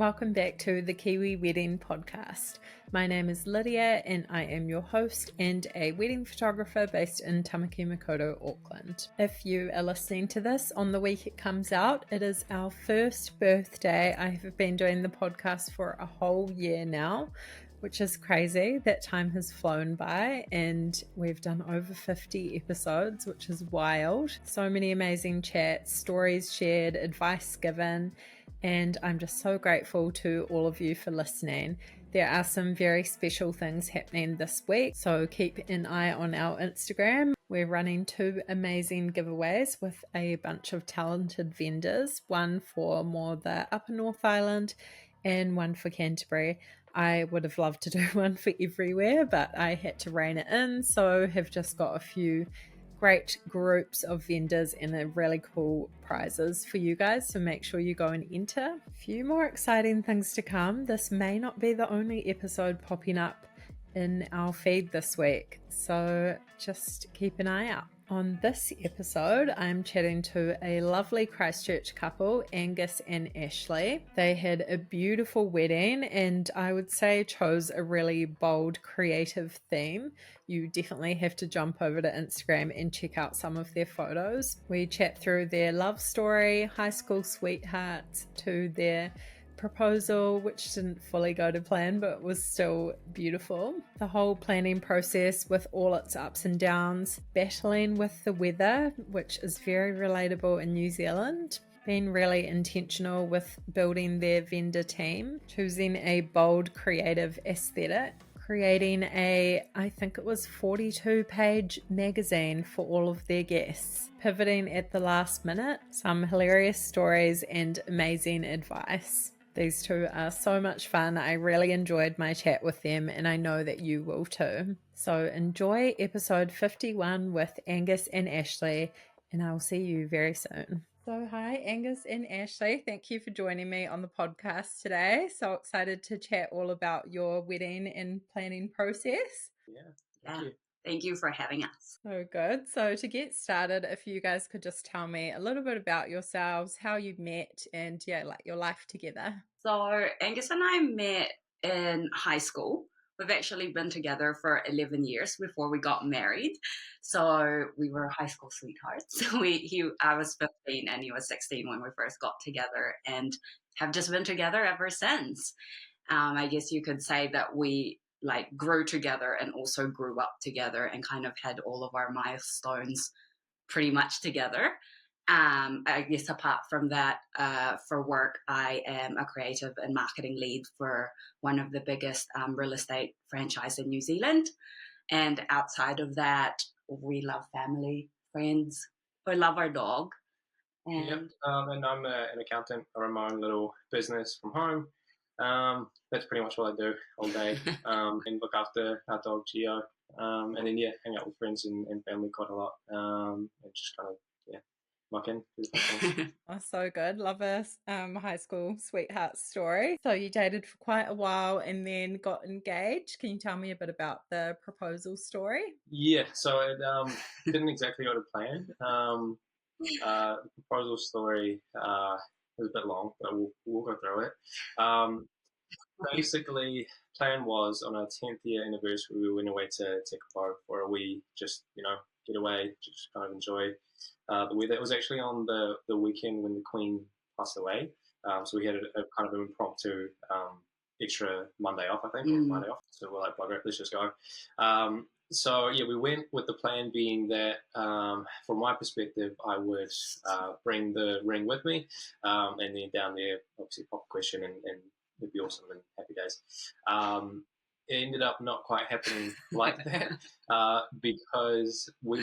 Welcome back to the Kiwi Wedding Podcast. My name is Lydia and I am your host and a wedding photographer based in Tamaki Makaurau, Auckland. If you are listening to this on the week it comes out, it is our first birthday. I have been doing the podcast for a whole year now, which is crazy. That time has flown by and we've done over 50 episodes, which is wild. So many amazing chats, stories shared, advice given, and I'm just so grateful to all of you for listening. There are some very special things happening this week, so keep an eye on our Instagram. We're running 2 amazing giveaways with a bunch of talented vendors, one for more the Upper North Island and one for Canterbury. I would have loved to do one for everywhere, but I had to rein it in, so have just got a few great groups of vendors and a really cool prizes for you guys, so make sure you go and enter. A few more exciting things to come. This may not be the only episode popping up in our feed this week, so just keep an eye out. On this episode, I'm chatting to a lovely Christchurch couple, Angus and Ashley. They had a beautiful wedding and I would say chose a really bold, creative theme. You definitely have to jump over to Instagram and check out some of their photos. We chat through their love story, high school sweethearts, to their proposal, which didn't fully go to plan but was still beautiful. The whole planning process with all its ups and downs, battling with the weather, which is very relatable in New Zealand, being really intentional with building their vendor team, choosing a bold creative aesthetic, creating I think it was 42-page magazine for all of their guests, pivoting at the last minute, some hilarious stories and amazing advice. These 2 are so much fun. I really enjoyed my chat with them and I know that you will too. So enjoy episode 51 with Angus and Ashley and I'll see you very soon. So hi Angus and Ashley, thank you for joining me on the podcast today. So excited to chat all about your wedding and planning process. Yeah. Thank you for having us. So good. So to get started, if you guys could just tell me a little bit about yourselves, how you met and like your life together. So Angus and I met in high school. We've actually been together for 11 years before we got married. So we were high school sweethearts. I was 15 and he was 16 when we first got together and have just been together ever since. I guess you could say that we grew together and also grew up together and kind of had all of our milestones pretty much together. I guess apart from that, for work, I am a creative and marketing lead for one of the biggest real estate franchise in New Zealand. And outside of that, we love family, friends. We love our dog. And I'm an accountant. I run my own little business from home. That's pretty much what I do all day, and look after our dog Gio, and then hang out with friends and family quite a lot, and just kind of muck in. Oh, so good. Love a high school sweetheart story. So you dated for quite a while and then got engaged. Can you tell me a bit about the proposal story? Yeah, so it didn't exactly go to plan. The proposal story was a bit long, but we'll go through it. Basically, plan was on our 10th year anniversary, we went away to Tekapō for a wee, just, get away, just kind of enjoy the weather. It was actually on the weekend when the Queen passed away. So we had a kind of impromptu extra Monday off, I think, or Friday off. So we're like, bugger it, let's just go. So we went with the plan being that, from my perspective, I would bring the ring with me, and then down there, obviously pop a question and it'd be awesome and happy days. It ended up not quite happening like that, because we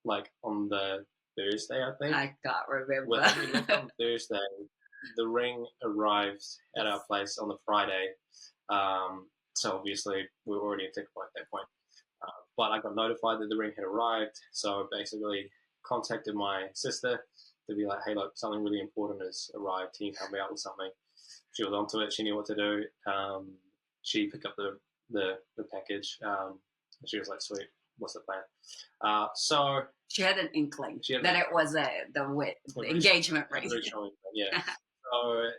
left on the Thursday, I think. I can't remember. We left on Thursday. The ring arrived at our place on the Friday. So obviously we were already in Tekapō at that point. But I got notified that the ring had arrived. So I basically contacted my sister to be like, hey, look, something really important has arrived. Can you help me out with something? She was onto it. She knew what to do. She picked up the package. She was like, sweet, what's the plan? So she had an inkling that it was the engagement ring. Yeah. So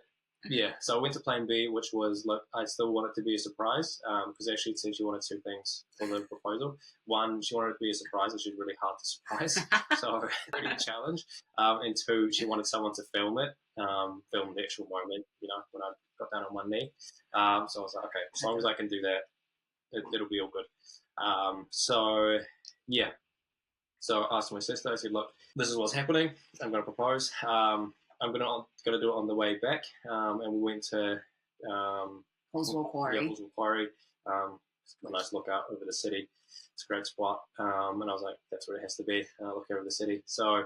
Yeah, so I went to plan B, which was, look, I still want it to be a surprise, because actually said she wanted two things for the proposal. One, she wanted it to be a surprise, which is really hard to surprise, so really a challenge. And two, she wanted someone to film it, film the actual moment, when I got down on one knee. So I was like, okay, as long as I can do that, it'll be all good. So, yeah. So I asked my sister, I said, look, this is what's happening. I'm going to propose. I'm gonna do it on the way back, and we went to Hallswell Quarry. Yeah, Hallswell Quarry. It's got a nice look out over the city. It's a great spot, and I was like, that's where it has to be. Look over the city. So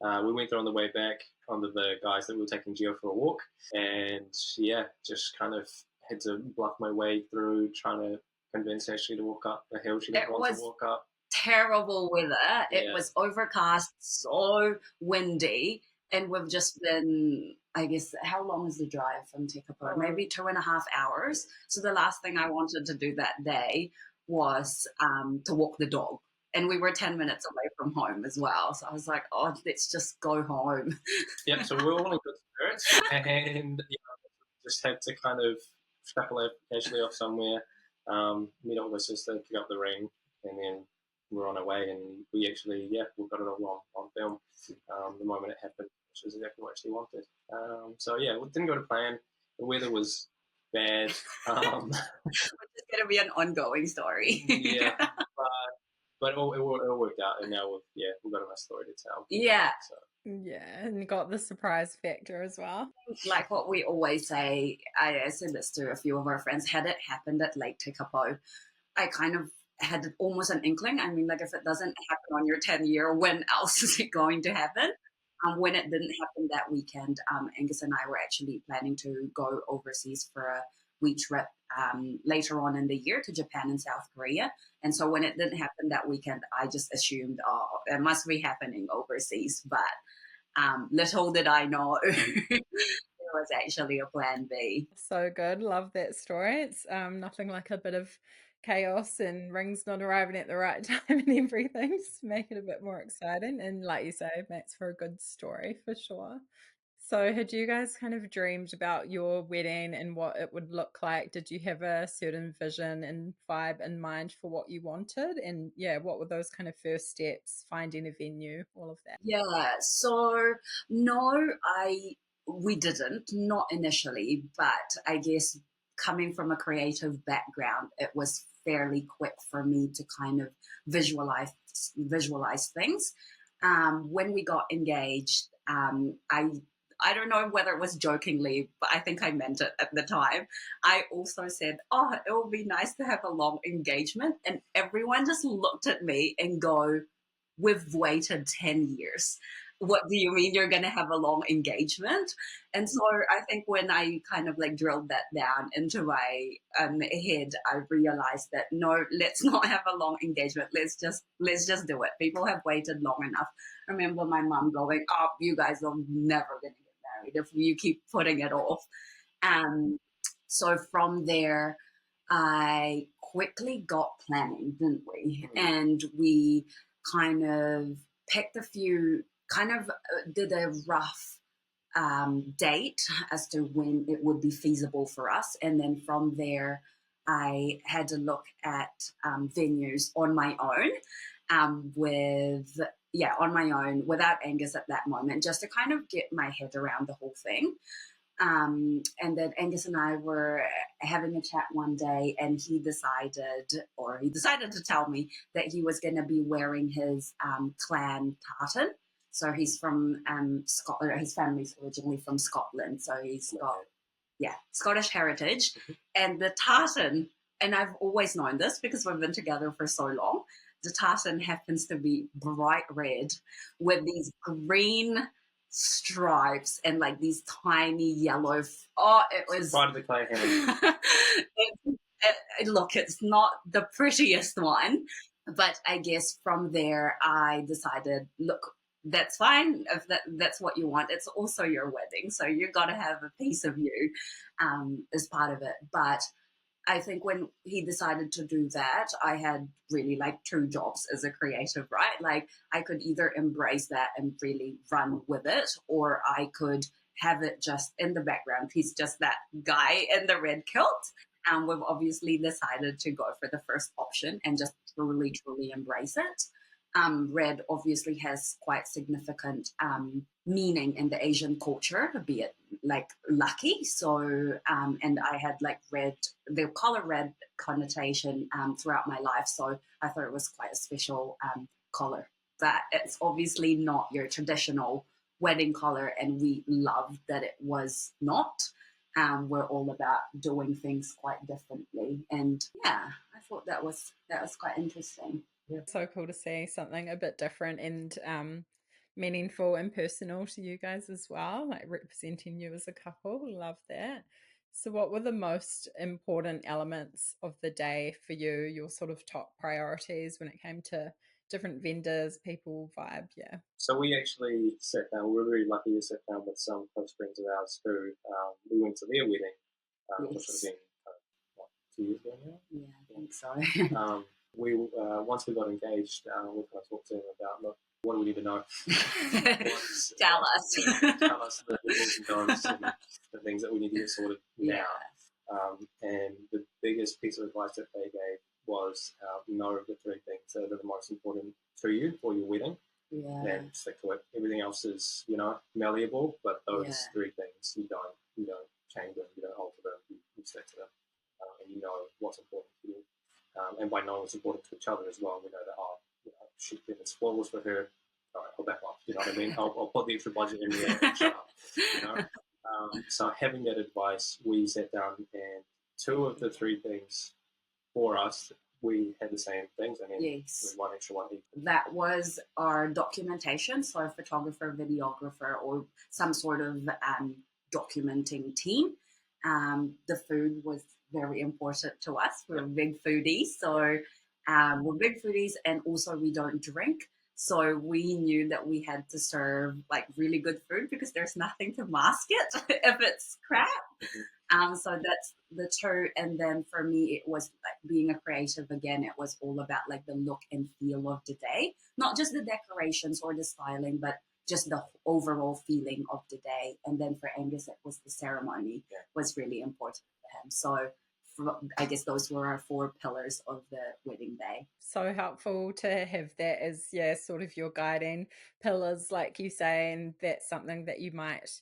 we went there on the way back under the guys that we were taking Gio for a walk, and yeah, just kind of had to bluff my way through trying to convince Ashley to walk up the hill she didn't want to walk up. Terrible weather. It was overcast, so windy, and we've just been, I guess, how long is the drive from Tekapo? Maybe 2.5 hours. So the last thing I wanted to do that day was to walk the dog. And we were 10 minutes away from home as well. So I was like, oh, let's just go home. Yeah, so we're all in good spirits, and just had to kind of shuffle Ashley off somewhere, meet up with my sister, pick up the ring, and then we're on our way, and we actually, we got it all on film the moment it happened, which was exactly what she wanted. So, yeah, it didn't go to plan. The weather was bad. Which is going to be an ongoing story. Yeah, but it all worked out, and now we've got a nice story to tell. Yeah. So. Yeah, and got the surprise factor as well. Like what we always say, I said this to a few of our friends, had it happened at Lake Tekapo, I kind of had almost an inkling. I mean, like, if it doesn't happen on your 10-year, when else is it going to happen? When it didn't happen that weekend, Angus and I were actually planning to go overseas for a wee trip later on in the year to Japan and South Korea. And so when it didn't happen that weekend, I just assumed, oh, it must be happening overseas. But little did I know there was actually a plan B. So good. Love that story. It's nothing like a bit of chaos and rings not arriving at the right time and everything. Just make it a bit more exciting. And like you say, makes for a good story for sure. So had you guys kind of dreamed about your wedding and what it would look like? Did you have a certain vision and vibe in mind for what you wanted? And what were those kind of first steps, finding a venue, all of that? Yeah, so no, we didn't, not initially, but I guess coming from a creative background, it was fairly quick for me to kind of visualize things. When we got engaged, I don't know whether it was jokingly, but I think I meant it at the time. I also said, oh, it would be nice to have a long engagement. And everyone just looked at me and go, we've waited 10 years. What do you mean you're going to have a long engagement? And so I think when I kind of like drilled that down into my head, I realized that no, let's not have a long engagement. Let's just do it. People have waited long enough. I remember my mom going, oh, you guys are never going to get married if you keep putting it off. So from there, I quickly got planning, didn't we? Mm-hmm. And we kind of picked a few, kind of did a rough date as to when it would be feasible for us. And then from there, I had to look at venues on my own on my own, without Angus at that moment, just to kind of get my head around the whole thing. And then Angus and I were having a chat one day, and he decided to tell me that he was going to be wearing his clan tartan. So he's from Scotland. His family's originally from Scotland, so he's got Scottish heritage. And the tartan, and I've always known this because we've been together for so long, the tartan happens to be bright red with these green stripes and like these tiny yellow. It was part of the clay hand. Look, it's not the prettiest one, but I guess from there I decided, look, that's fine if that's what you want. It's also your wedding, so you got to have a piece of you as part of it. But I think when he decided to do that, I had really like two jobs as a creative, right? Like I could either embrace that and really run with it, or I could have it just in the background. He's just that guy in the red kilt. And we've obviously decided to go for the first option and just truly, truly embrace it. Red obviously has quite significant meaning in the Asian culture, be it like lucky. So, and I had like the color red connotation throughout my life. So I thought it was quite a special color. But it's obviously not your traditional wedding color, and we loved that it was not. We're all about doing things quite differently, and yeah, I thought that was quite interesting. Yeah. So cool to see something a bit different and meaningful and personal to you guys as well, like representing you as a couple. Love that. So what were the most important elements of the day for you, your sort of top priorities when it came to different vendors, people, vibe? Yeah. So we actually sat down. We were very lucky to sit down with some close friends of ours who we went to their wedding, which would have been what, 2 years ago now. Yeah, I think so. We once we got engaged, we kind of talked to them about, look, what do we need to know? Tell us. Tell us the do's and don'ts and the things that we need to get sorted now. And the biggest piece of advice that they gave was know the 3 things that are the most important to you for your wedding. Yeah. And stick to it. Everything else is, malleable, but those 3 things you don't change them, you don't alter them, you stick to them, and you know what's important to you. And by knowing what's important to each other as well, we know that shit, if it's flawless for her, all right, I'll back off. You know what I mean? I'll put the extra budget in there and shut up. So having that advice, we sat down, and 2 of the 3 things for us, we had the same things, and then with one extra one. That was our documentation, so a photographer, videographer, or some sort of documenting team. The food was very important to us. We're big foodies, so we're big foodies, and also we don't drink. So we knew that we had to serve like really good food because there's nothing to mask it if it's crap. So that's the 2. And then for me, it was like being a creative again. It was all about like the look and feel of the day, not just the decorations or the styling, but just the overall feeling of the day. And then for Angus, it was the ceremony was really important for him. So I guess those were our 4 pillars of the wedding day. So helpful to have that as, sort of your guiding pillars, like you say, and that's something that you might,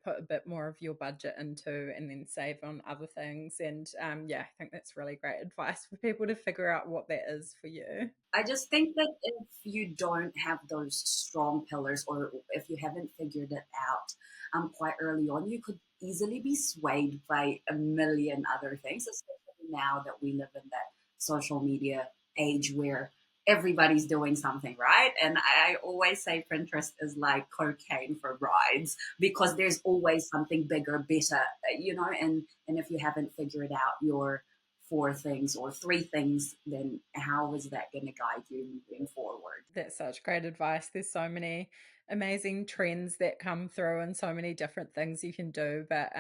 put a bit more of your budget into and then save on other things. And I think that's really great advice for people to figure out what that is for you. I just think that if you don't have those strong pillars, or if you haven't figured it out quite early on, you could easily be swayed by a million other things, especially now that we live in that social media age where everybody's doing something, right? And I always say Pinterest is like cocaine for brides because there's always something bigger, better, and if you haven't figured out your 4 things or 3 things, then how is that going to guide you moving forward? That's such great advice. There's so many amazing trends that come through and so many different things you can do, but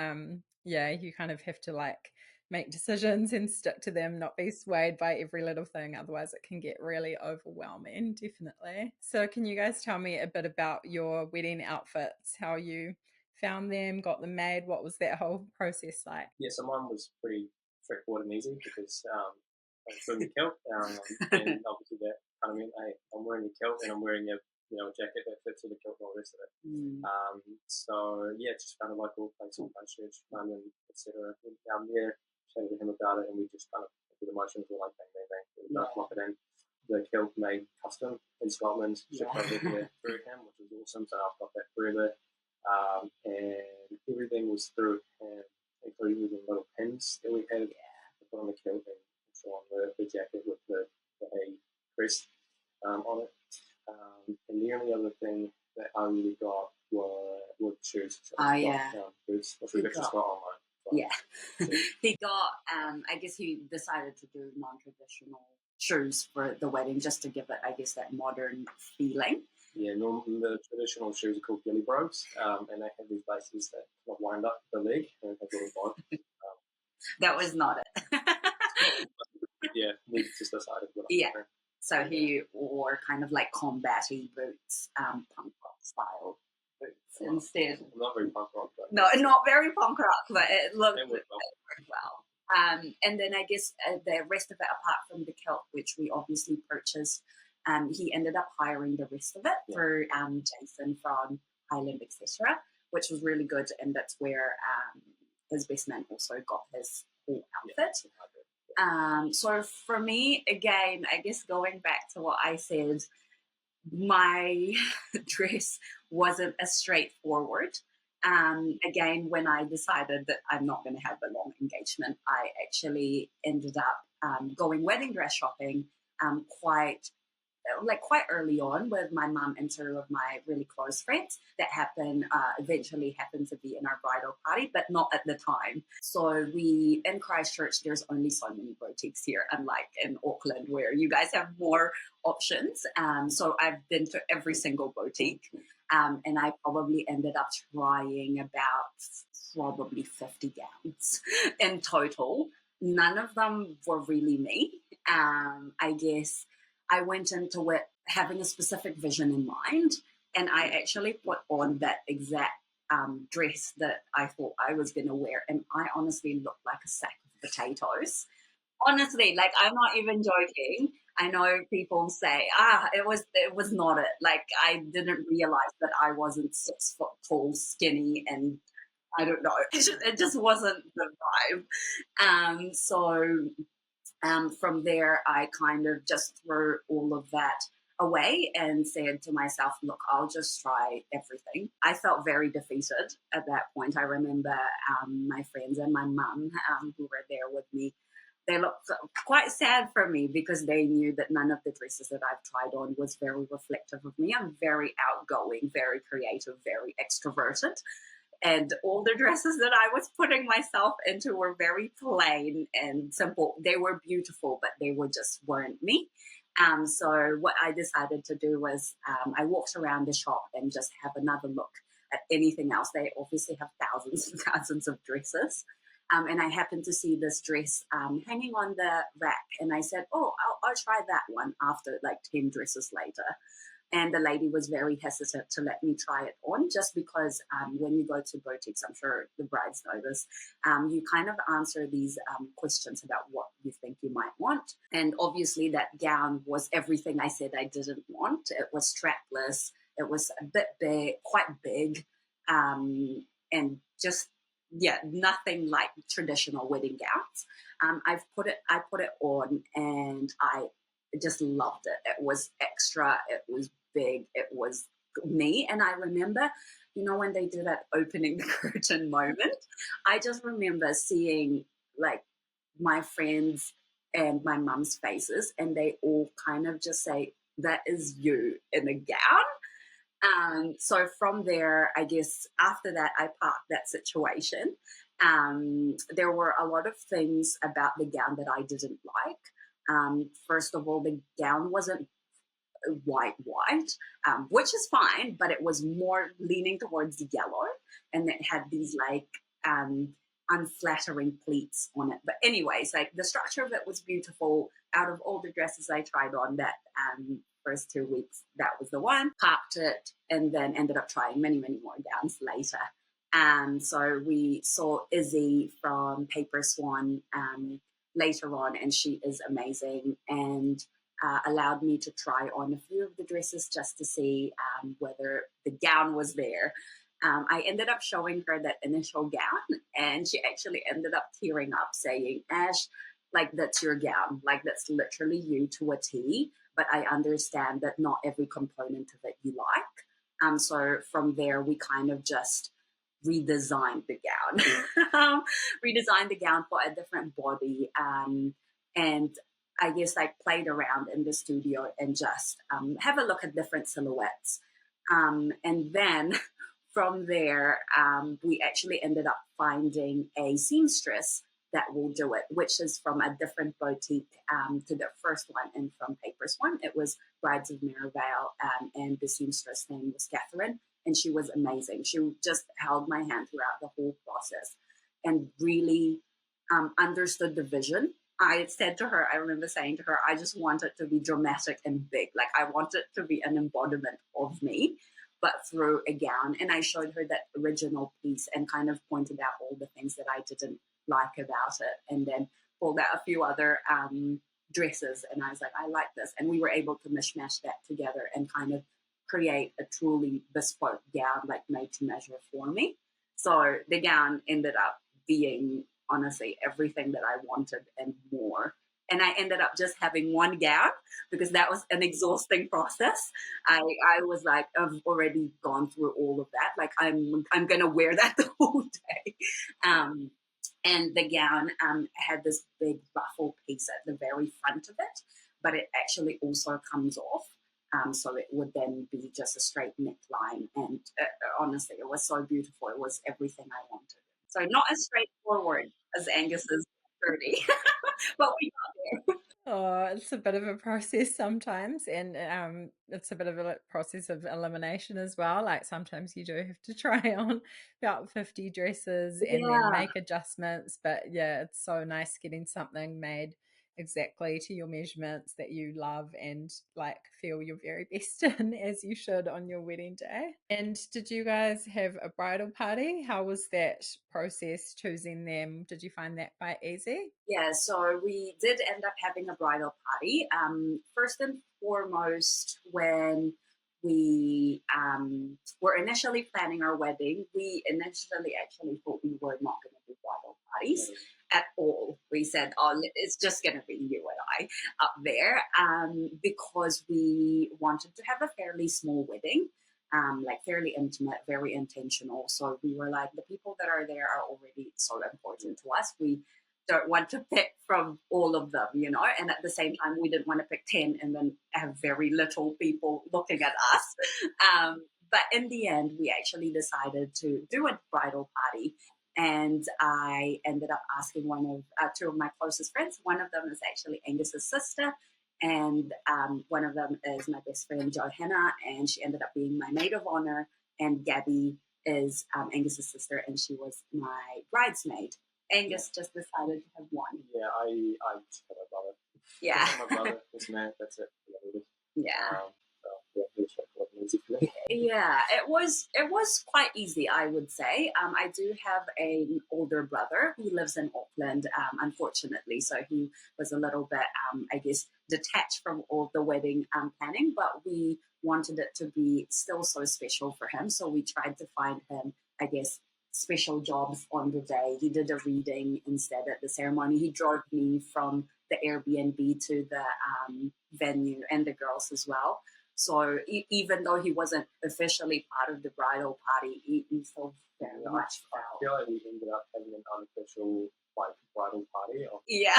you kind of have to like make decisions and stick to them, not be swayed by every little thing, otherwise it can get really overwhelming. Definitely. So can you guys tell me a bit about your wedding outfits, how you found them, got them made? What was that whole process like? Yeah, so mine was pretty straightforward and easy because I was wearing a kilt, and obviously that kind of meant, hey, I'm wearing a kilt and I'm wearing a jacket that fits with the kilt and all the rest of it. So just found a local place in Christchurch, London, etc. Went down there, chatted with him about it, and we just kind of did the motions, were like bang, bang, bang, we lock it in. The kilt made custom in Scotland, shipped over here through him, which was awesome. So I've got that forever, and everything was through him, including the little pins that we had to put on the kilt and so on the jacket with the A crest on it. And the only other thing that I really got were shoes. So boots, which we've actually got online. So. He got, I guess he decided to do non-traditional shoes for the wedding just to give it, I guess, that modern feeling. Yeah, normally the traditional shoes are called Gilly Bros, and they have these bases that kind of wind up the leg and have a little bond. That was not it. We just decided. So he wore kind of like combat-y boots, punk rock style boots. instead. Not very punk rock, but No, not very punk rock, but it looked it worked well. well. And then I guess the rest of it, apart from the kilt, which we obviously purchased, he ended up hiring the rest of it through Jason from Highland, etc., which was really good. And that's where his best man also got his whole outfit. So for me, again, I guess going back to what I said, my dress wasn't as straightforward. Again, when I decided that I'm not going to have a long engagement, I actually ended up going wedding dress shopping quite early on with my mum and two of my really close friends that eventually happened to be in our bridal party, but not at the time. So in Christchurch, there's only so many boutiques here, unlike in Auckland where you guys have more options. So I've been to every single boutique, and I probably ended up trying about probably 50 gowns in total. None of them were really me. I guess I went into it having a specific vision in mind, and I actually put on that exact dress that I thought I was going to wear, and I honestly looked like a sack of potatoes. Honestly, like, I'm not even joking. I know people say, it was not it. Like, I didn't realize that I wasn't 6 foot tall, skinny, and I don't know. It just wasn't the vibe. From there, I kind of just threw all of that away and said to myself, look, I'll just try everything. I felt very defeated at that point. I remember my friends and my mum who were there with me, they looked quite sad for me because they knew that none of the dresses that I've tried on was very reflective of me. I'm very outgoing, very creative, very extroverted. And all the dresses that I was putting myself into were very plain and simple. They were beautiful, but they weren't me. So what I decided to do was I walked around the shop and just have another look at anything else. They obviously have thousands and thousands of dresses. And I happened to see this dress hanging on the rack. And I said, I'll try that one after like 10 dresses later. And the lady was very hesitant to let me try it on just because when you go to boutiques, I'm sure the brides know this, you kind of answer these questions about what you think you might want. And obviously that gown was everything I said I didn't want. It was strapless. It was a bit big, quite big, and just, nothing like traditional wedding gowns. I put it on and I just loved it. It was extra. It was big. It was me. And I remember, when they do that opening the curtain moment, I just remember seeing like my friends and my mum's faces, and they all kind of just say, that is you in a gown. So from there, I guess after that, I parked that situation. There were a lot of things about the gown that I didn't like. First of all, the gown wasn't white, which is fine, but it was more leaning towards the yellow, and it had these like unflattering pleats on it. But anyways, like the structure of it was beautiful. Out of all the dresses I tried on that first 2 weeks, that was the one. Parked it, and then ended up trying many, many more gowns later. So we saw Izzy from Paper Swan later on, and she is amazing, and allowed me to try on a few of the dresses just to see whether the gown was there. I ended up showing her that initial gown, and she actually ended up tearing up saying, Ash, like, that's your gown. Like, that's literally you to a T, but I understand that not every component of it you like. So from there, we kind of just redesigned the gown, for a different body. And I guess I played around in the studio and just have a look at different silhouettes. And then from there, we actually ended up finding a seamstress that will do it, which is from a different boutique to the first one. And from Paper Swan, it was Brides of Merivale, and the seamstress name was Catherine, and she was amazing. She just held my hand throughout the whole process and really understood the vision. I remember saying to her, I just want it to be dramatic and big. Like, I want it to be an embodiment of me. but through a gown. And I showed her that original piece and kind of pointed out all the things that I didn't like about it, and then pulled out a few other dresses. And I was like, I like this. And we were able to mishmash that together and kind of create a truly bespoke gown, like made to measure for me. So the gown ended up being honestly everything that I wanted and more. And I ended up just having one gown because that was an exhausting process. I was like, I've already gone through all of that. Like I'm gonna wear that the whole day. And the gown had this big ruffle piece at the very front of it, but it actually also comes off. So it would then be just a straight neckline. And honestly, it was so beautiful. It was everything I wanted. So not as straightforward as Angus's 30, but we got there. Oh, it's a bit of a process sometimes, and it's a bit of a process of elimination as well. Like sometimes you do have to try on about 50 dresses and then Yeah. make adjustments. But yeah, it's so nice getting something made exactly to your measurements that you love and like feel your very best in, as you should on your wedding day. And did you guys have a bridal party? How was that process choosing them? Did you find that quite easy? Yeah, so we did end up having a bridal party. First and foremost, when we were initially planning our wedding, we initially actually thought we were not going to do bridal parties at all. We said, oh, it's just going to be you and I up there, because we wanted to have a fairly small wedding. Like fairly intimate, very intentional. So we were like, the people that are there are already so important to us. We don't want to pick from all of them, and at the same time, we didn't want to pick 10 and then have very little people looking at us. But in the end, we actually decided to do a bridal party. And I ended up asking one of two of my closest friends. One of them is actually Angus's sister, and one of them is my best friend, Johanna, and she ended up being my maid of honor. And Gabby is Angus's sister, and she was my bridesmaid. Angus just decided to have one. Yeah, I just had a brother. Yeah. My brother was married. That's it. Yeah. So yeah, it wasn't easy for me. Yeah, it was quite easy, I would say. I do have an older brother who lives in Auckland, unfortunately, so he was a little bit, I guess, detached from all the wedding planning, but we wanted it to be still so special for him, so we tried to find him, I guess, special jobs on the day. He did a reading instead at the ceremony. He drove me from the Airbnb to the venue and the girls as well. So even though he wasn't officially part of the bridal party, he still very much felt. I feel like we ended up having an unofficial bridal party. Yeah.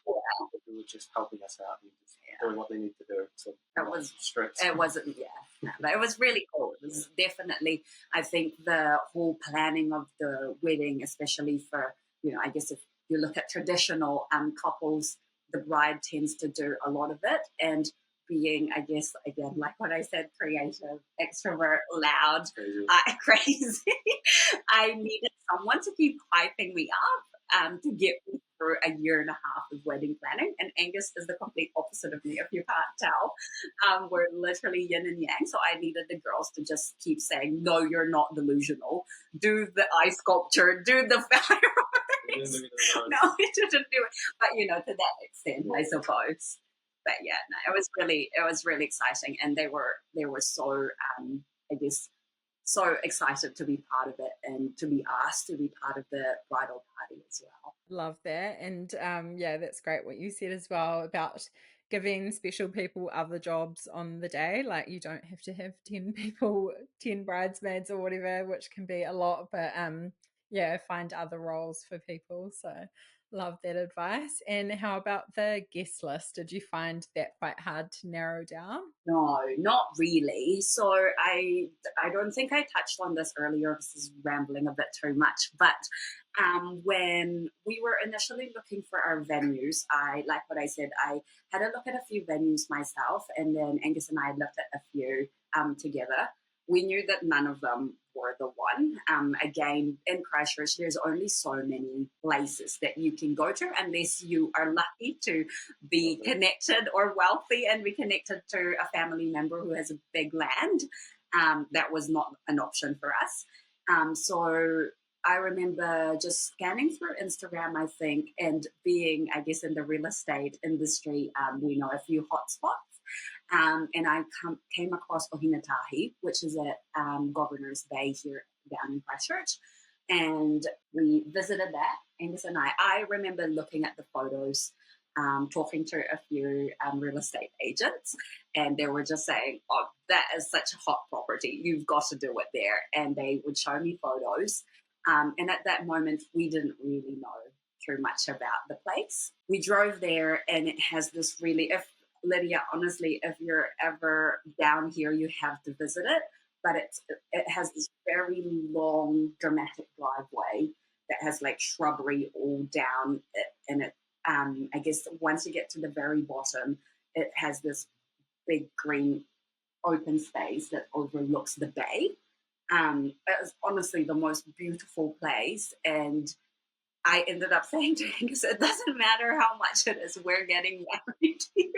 They were just helping us out and just doing what they need to do. So It was strict. It wasn't, yeah. But it was really cool. It was definitely, I think, the whole planning of the wedding, especially for, I guess if you look at traditional couples, the bride tends to do a lot of it. And being, I guess, again, like what I said, creative, extrovert, loud, crazy, I needed someone to keep hyping me up to get me through a year and a half of wedding planning. And Angus is the complete opposite of me, if you can't tell. We're literally yin and yang. So I needed the girls to just keep saying, no, you're not delusional. Do the ice sculpture, do the fireworks. No, we didn't do it. But, to that extent, I suppose. But yeah, no, it was really exciting. And they were so, I guess, so excited to be part of it and to be asked to be part of the bridal party as well. Love that. And yeah, that's great what you said as well about giving special people other jobs on the day. Like you don't have to have 10 people, 10 bridesmaids or whatever, which can be a lot, but yeah, find other roles for people. So love that advice. And how about the guest list? Did you find that quite hard to narrow down? No, not really. So I don't think I touched on this earlier. This is rambling a bit too much. But when we were initially looking for our venues, like what I said, I had a look at a few venues myself, and then Angus and I looked at a few together. We knew that none of them for the one. Again, in Christchurch, there's only so many places that you can go to unless you are lucky to be connected or wealthy and be connected to a family member who has a big land. That was not an option for us. So I remember just scanning through Instagram, I think, and being, I guess, in the real estate industry, we know a few hotspots. And I came across Ōhinetahi, which is at Governor's Bay here down in Christchurch. And we visited that, Angus and I. I remember looking at the photos, talking to a few real estate agents, and they were just saying, oh, that is such a hot property. You've got to do it there. And they would show me photos. And at that moment, we didn't really know too much about the place. We drove there, and it has this really, Lydia, honestly, if you're ever down here, you have to visit it. But it has this very long, dramatic driveway that has like shrubbery all down it. And it, I guess once you get to the very bottom, it has this big green open space that overlooks the bay. It was honestly the most beautiful place. And I ended up saying to Angus, it doesn't matter how much it is, we're getting married here.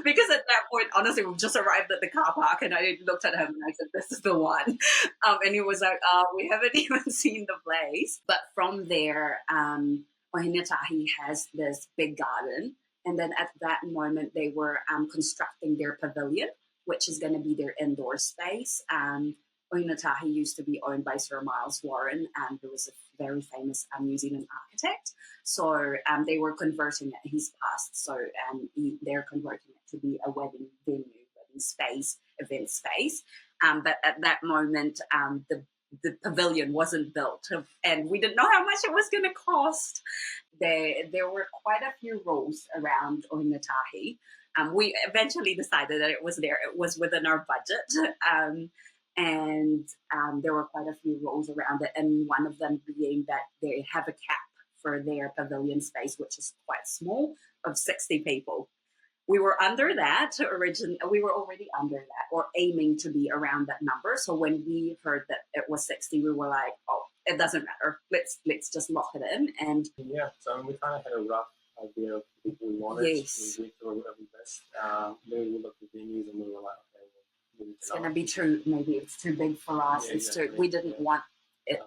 Because at that point, honestly, we've just arrived at the car park, and I looked at him and I said, this is the one. And he was like, we haven't even seen the place. But from there, Ōhinetahi has this big garden. And then at that moment, they were constructing their pavilion, which is going to be their indoor space. Ōhinetahi used to be owned by Sir Miles Warren, who was a very famous New Zealand architect. So they were converting it. He's passed, so they're converting it to be a wedding venue, wedding space, event space. But at that moment, the pavilion wasn't built, and we didn't know how much it was going to cost. There were quite a few rules around Ōhinetahi. We eventually decided that it was within our budget. And there were quite a few rules around it, and one of them being that they have a cap for their pavilion space, which is quite small, of 60 people. We were under that we were already under that, or aiming to be around that number. So when we heard that it was 60, we were like, oh, it doesn't matter. Let's just lock it in. And yeah, so we kind of had a rough idea of the people we wanted. Yes. We thought it would be best. Then we looked at venues and we were like, it's going to be too, maybe it's too big for us. Yeah, exactly. We didn't want it.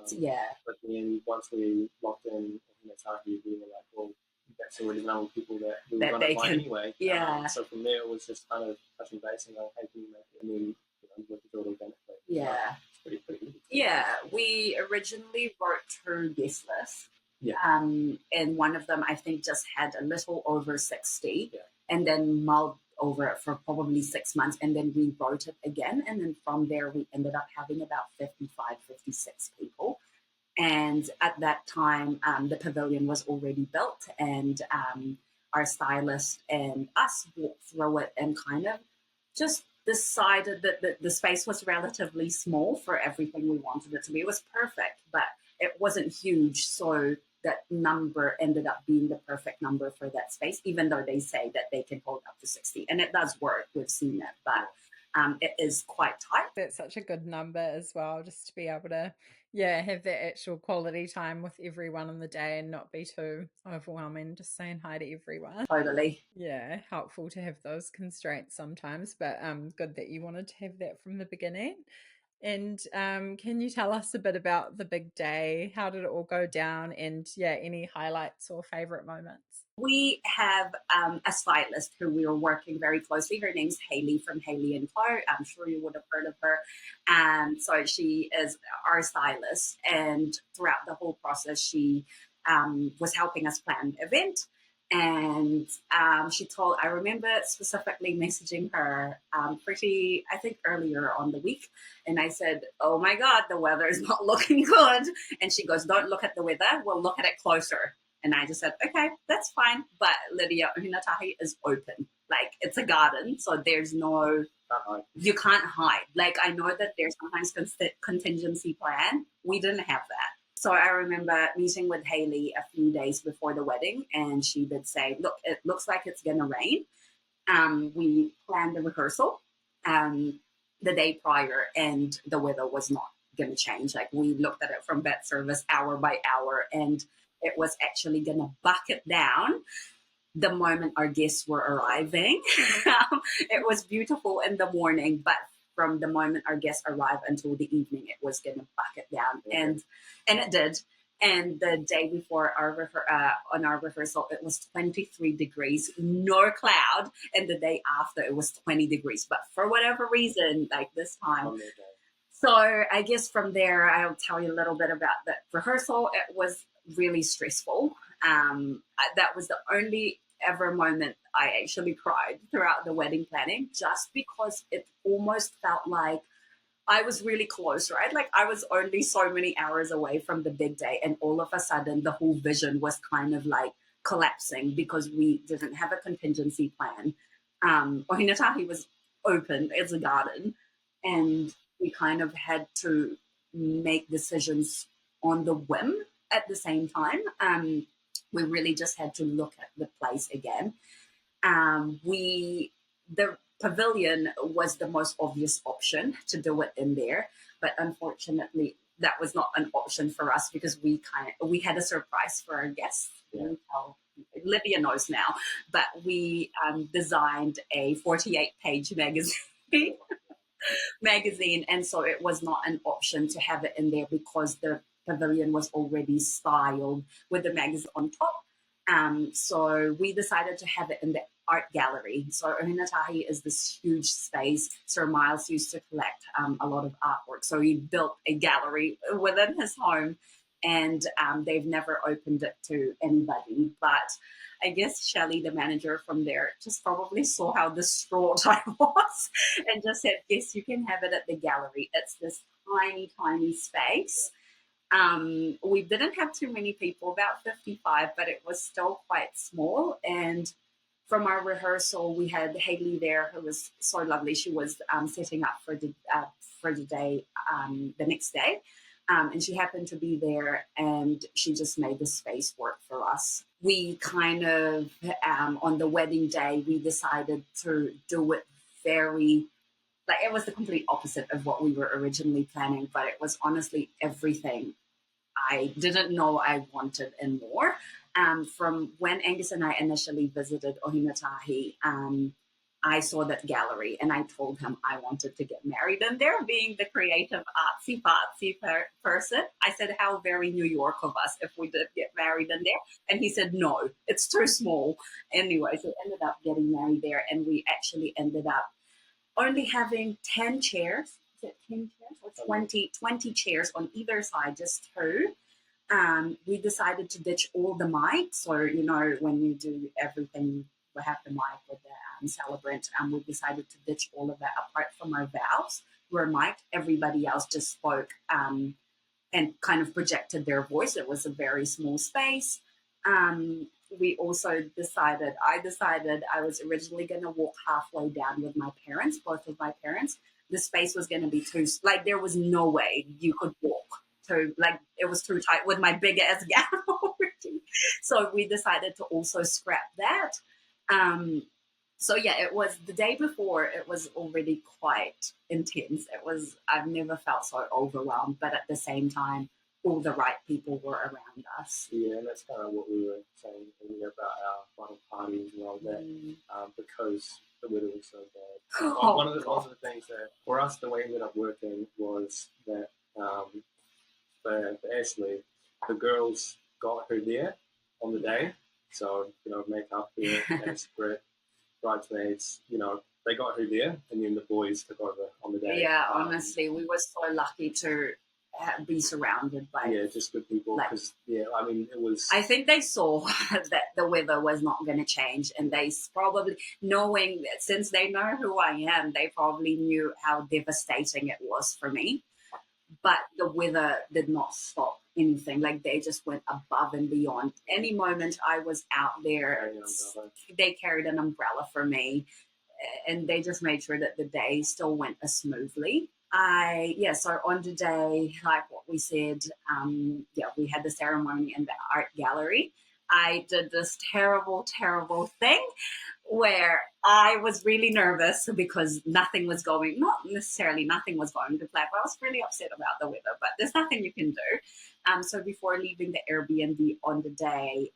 But then once we locked in Ōhinetahi, we were like, well, that's already known people that we were going to find anyway. Yeah. So from there, it was just kind of touching base and like, hey, can you make it? And then we worked it organically. Yeah. It's pretty good. Yeah. We originally wrote 2 guest lists. Yeah. And one of them, I think, just had a little over 60. Yeah. And then mulled over it for probably 6 months, and then rewrote it again. And then from there, we ended up having about 55, 56 people. And at that time, the pavilion was already built, and our stylist and us walked through it and kind of just decided that the space was relatively small for everything we wanted it to be. It was perfect, but it wasn't huge. So that number ended up being the perfect number for that space, even though they say that they can hold up to 60. And it does work. We've seen it, but it is quite tight. That's such a good number as well, just to be able to, have that actual quality time with everyone in the day and not be too overwhelming, just saying hi to everyone. Totally. Yeah, helpful to have those constraints sometimes, but good that you wanted to have that from the beginning. And can you tell us a bit about the big day? How did it all go down? And any highlights or favorite moments? We have a stylist who we were working very closely. Her name's Hayley from Hayley & Co. I'm sure you would have heard of her. So she is our stylist. And throughout the whole process, she was helping us plan the event. And I remember specifically messaging her I think earlier on the week. And I said, oh my God, the weather is not looking good. And she goes, don't look at the weather, we'll look at it closer. And I just said, okay, that's fine. But Lydia, Ōhinetahi is open. Like, it's a garden, so there's no, you can't hide. Like, I know that there's sometimes contingency plan. We didn't have that. So I remember meeting with Hayley a few days before the wedding, and she did say, look, it looks like it's going to rain. We planned the rehearsal the day prior, and the weather was not going to change. Like, we looked at it from bed service hour by hour, and it was actually going to bucket down the moment our guests were arriving. It was beautiful in the morning, but from the moment our guests arrived until the evening, it was going to bucket down, and it did. And the day before on our rehearsal, it was 23 degrees, no cloud. And the day after, it was 20 degrees. But for whatever reason, like this time. So I guess from there, I'll tell you a little bit about the rehearsal. It was really stressful. That was the only ever moment I actually cried throughout the wedding planning, just because it almost felt like I was really close, right? Like, I was only so many hours away from the big day, and all of a sudden the whole vision was kind of like collapsing because we didn't have a contingency plan. Ōhinetahi was open as a garden, and we kind of had to make decisions on the whim at the same time. We really just had to look at the place again. The pavilion was the most obvious option to do it in there, but unfortunately that was not an option for us because we had a surprise for our guests. Lydia knows now, but we designed a 48-page magazine, and so it was not an option to have it in there because the pavilion was already styled with the magazine on top. So we decided to have it in the art gallery. So Ōhinetahi is this huge space. Sir Miles used to collect a lot of artwork. So he built a gallery within his home, and they've never opened it to anybody. But I guess Shelley, the manager from there, just probably saw how distraught I was and just said, yes, you can have it at the gallery. It's this tiny, tiny space. We didn't have too many people, about 55, but it was still quite small. And from our rehearsal, we had Haley there, who was so lovely. She was setting up for the day, the next day. And she happened to be there, and she just made the space work for us. We kind of, on the wedding day, we decided to do it it was the complete opposite of what we were originally planning, but it was honestly everything I didn't know I wanted and more. From when Angus and I initially visited Ōhinetahi, I saw that gallery and I told him I wanted to get married in there, being the creative artsy-fartsy person. I said, how very New York of us if we did get married in there. And he said, no, it's too small. Anyway, so we ended up getting married there, and we actually ended up only having 10 chairs. Is it 10 chairs or 20 chairs on either side, just two. We decided to ditch all the mics. So, when you do everything, we have the mic with the celebrant. We decided to ditch all of that apart from our vows. We were mic'd. Everybody else just spoke and kind of projected their voice. It was a very small space. We also decided I was originally going to walk halfway down with my parents, both of my parents. The space was going to be too, there was no way you could walk. It was too tight with my big ass gown already. So we decided to also scrap that. So yeah, it was the day before. It was already quite intense. I've never felt so overwhelmed, but at the same time, all the right people were around us. Yeah, and that's kind of what we were saying earlier about our final party as well. That because the weather was so bad. One of the things that for us, the way it ended up working was that for Ashley, the girls got her there on the day. So makeup, hair, and spread, bridesmaids, they got her there, and then the boys took over on the day. Yeah, honestly, we were so lucky to be surrounded by just good people. Because it was. I think they saw that the weather was not going to change, and they probably, knowing that since they know who I am, they probably knew how devastating it was for me. But the weather did not stop anything. They just went above and beyond. Any moment I was out there, they carried an umbrella for me, and they just made sure that the day still went as smoothly. So on the day, like what we said, we had the ceremony in the art gallery. I did this terrible, terrible thing. where I was really nervous because nothing was going, not necessarily nothing was going to plan, but I was really upset about the weather, but there's nothing you can do. So before leaving the Airbnb on the day,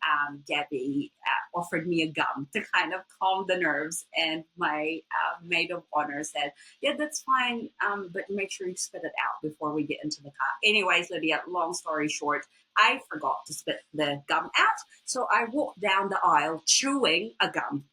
Gabby offered me a gum to kind of calm the nerves. And my maid of honor said, yeah, that's fine, but make sure you spit it out before we get into the car. Anyways, Lydia, long story short, I forgot to spit the gum out. So I walked down the aisle chewing a gum.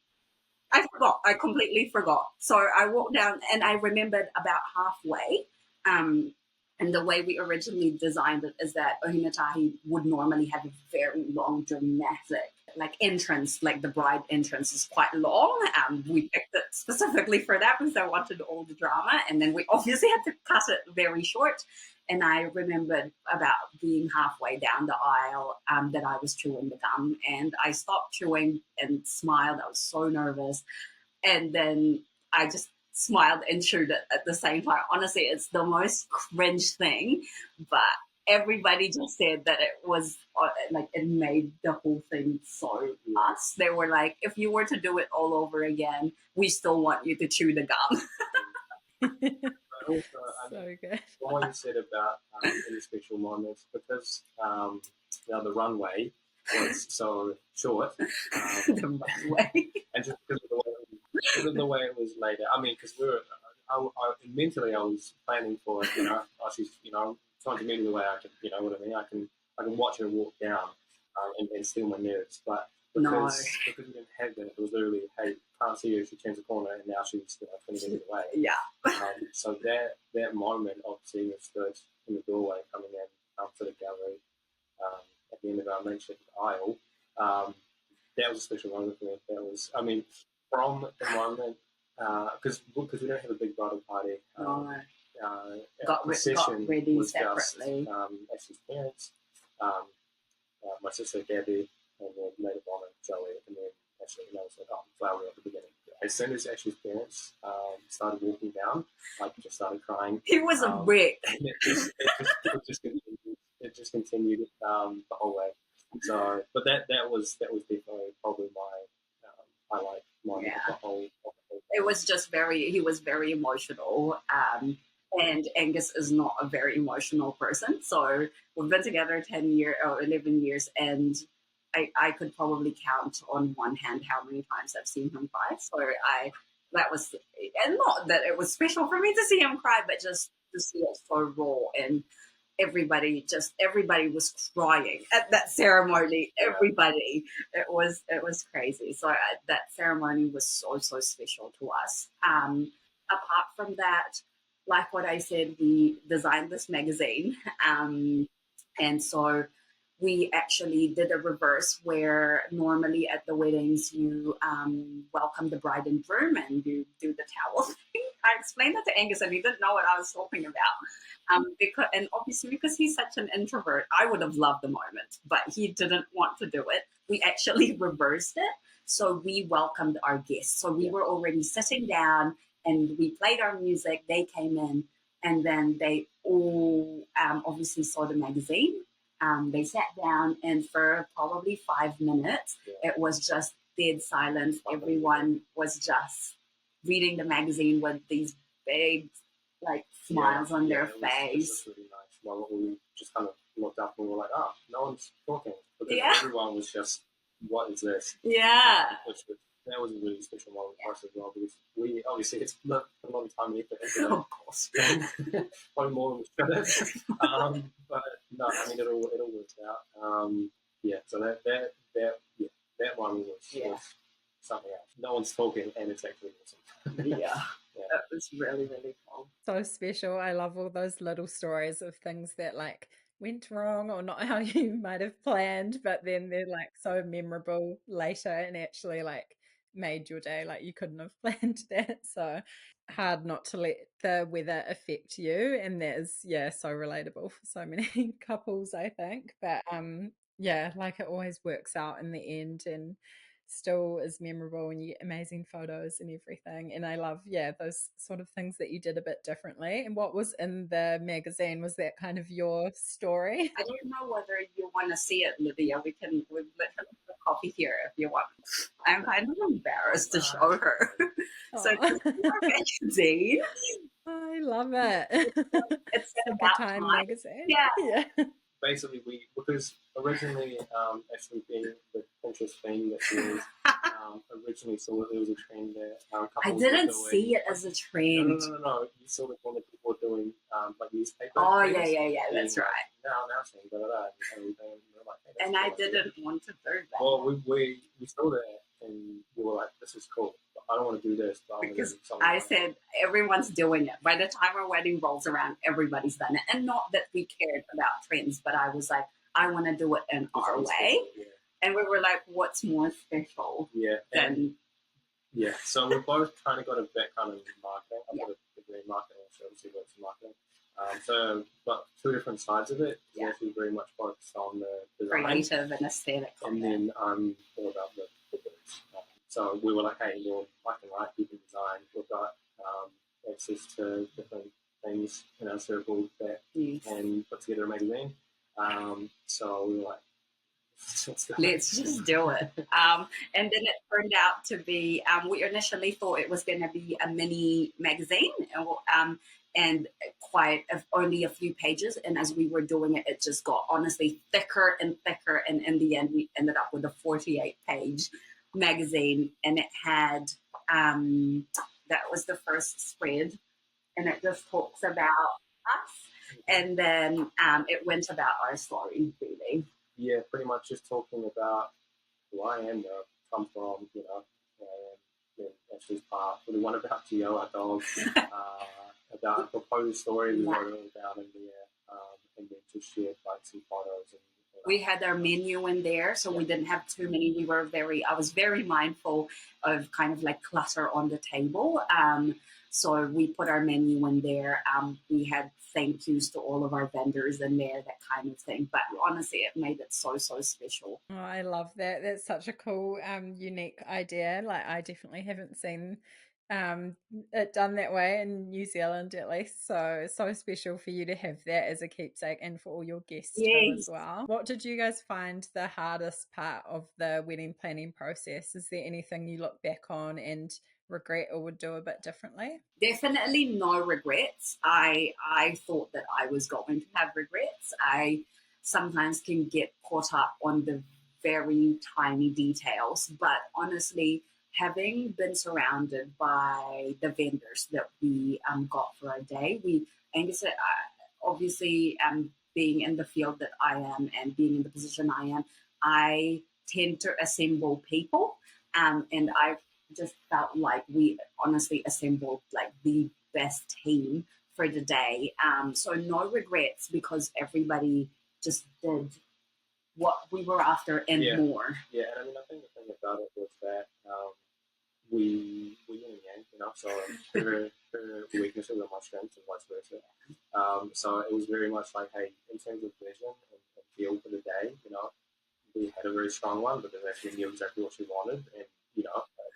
I forgot. I completely forgot. So I walked down and I remembered about halfway. Um, and the way we originally designed it is that Ōhinetahi would normally have a very long, dramatic like entrance, like the bride entrance is quite long. We picked it specifically for that because I wanted all the drama. And then we obviously had to cut it very short. And I remembered about being halfway down the aisle that I was chewing the gum, and I stopped chewing and smiled. I was so nervous, and then I just smiled and chewed it at the same time. Honestly, it's the most cringe thing, but everybody just said that it was like it made the whole thing so us. They were like, if you were to do it all over again, we still want you to chew the gum. But also, So good. what you said about any special moments, because the runway was so short, The runway. and just because of the way it was laid out. I mean, because mentally I was planning for it. She's trying to meet me the way I can. You know what I mean? I can watch her walk down and steal my nerves, but. Because we didn't have that, it was literally, hey, can't see her, she turns the corner, and now she's 20 minutes away. Yeah. So that moment of seeing her stood in the doorway coming in to the gallery at the end of our makeshift aisle, that was a special moment for me. That was, I mean, from the moment, because we don't have a big bridal party. Got ready was separately. Just Ashley's parents, my sister Gabby, and then maid of honor Joey, and then Ashley. And I was like, oh, flower at the beginning. As soon as Ashley's parents started walking down, I just started crying. He was a wreck. It just continued the whole way. So, but that was definitely probably my highlight moment of the whole. It was just he was very emotional. And Angus is not a very emotional person. So we've been together 11 years, and I could probably count on one hand how many times I've seen him cry. So that was, and not that it was special for me to see him cry, but just to see it so raw, and everybody was crying at that ceremony. Everybody, it was crazy. So that ceremony was so special to us. Apart from that, like what I said, we designed this magazine, and so we actually did a reverse where normally at the weddings you welcome the bride and groom and you do the towel thing. I explained that to Angus and he didn't know what I was talking about. And obviously because he's such an introvert, I would have loved the moment, but he didn't want to do it. We actually reversed it. So we welcomed our guests. So we were already sitting down and we played our music. They came in and then they all obviously saw the magazine. They sat down, and for probably 5 minutes, it was just dead silence. Everyone was just reading the magazine with these big, like, smiles on their face. It was really nice. Well, we just kind of looked up and we were like, oh, no one's talking. Because everyone was just, what is this? Yeah. That was a really special moment for us as well, because we obviously it's not a lot of time and effort into Of course. probably more than we should have. But no, I mean it all worked out. So that one was something else. No one's talking and it's actually awesome. That was really, really cool. So special. I love all those little stories of things that like went wrong or not how you might have planned, but then they're like so memorable later and actually like made your day. Like you couldn't have planned that. So hard not to let the weather affect you, and that is so relatable for so many couples, I think. But like it always works out in the end and still is memorable, and you get amazing photos and everything. And I love those sort of things that you did a bit differently. And what was in the magazine, was that kind of your story? I don't know whether you want to see it, Lydia. We've let her copy here if you want. I'm kind of embarrassed to show her. So Oh. this is our magazine. I love it. It's Like about a Time time. magazine. Yeah. Basically, because originally, Ashley being the Pinterest thing that she is, originally saw there was a trend there. I didn't see it as a trend. No. You saw the trend that people were doing, like newspaper. Oh, things, yeah, that's right. Now saying da da da, and we're like, hey, And I didn't want to do that. Well, we saw that, and we were like, this is cool. But I don't want to do this. But because I said everyone's doing it. By the time our wedding rolls around, everybody's done it. And not that we cared about trends, but I was like, I want to do it in our way. Yeah. And we were like, what's more special than... Yeah, so we both kind of got a background in marketing. I've got a degree in marketing, so obviously works in marketing. But two different sides of it. Yeah. Actually very much focused on the design. Creative and aesthetic. And then I'm all about the goods. So we were like, hey, well, I can write, you can design. We've got access to different things in our circle that can put together a magazine. So we were like, let's just do it. And then it turned out to be, we initially thought it was going to be a mini magazine, and quite only a few pages. And as we were doing it, it just got honestly thicker and thicker. And in the end, we ended up with a 48-page magazine. And it had, that was the first spread. And it just talks about us. And then it went about our story, really. Yeah, pretty much just talking about who I am, where I've come from, and Ashley's part. The one about Gio, our dog, about a proposed story we wrote it down in there, and then just shared like some photos. And we had our menu in there, so we didn't have too many. I was very mindful of kind of like clutter on the table. So we put our menu in there. We had thank yous to all of our vendors in there, that kind of thing. But honestly, it made it so special. Oh, I love that. That's such a cool, unique idea. Like, I definitely haven't seen it done that way in New Zealand, at least. So special for you to have that as a keepsake, and for all your guests too as well. What did you guys find the hardest part of the wedding planning process? Is there anything you look back on and regret or would do a bit differently? Definitely no regrets. I thought that I was going to have regrets. I sometimes can get caught up on the very tiny details, but honestly, having been surrounded by the vendors that we got for our day, Angus, obviously, being in the field that I am and being in the position I am, I tend to assemble people, and I've just felt like we honestly assembled like the best team for the day. So no regrets, because everybody just did what we were after and more. Yeah, and I mean, I think the thing about it was that we yin and yang, so her weaknesses are my strengths and vice versa. So it was very much like, hey, in terms of vision and feel for the day, we had a very strong one, but then actually knew exactly what she wanted, and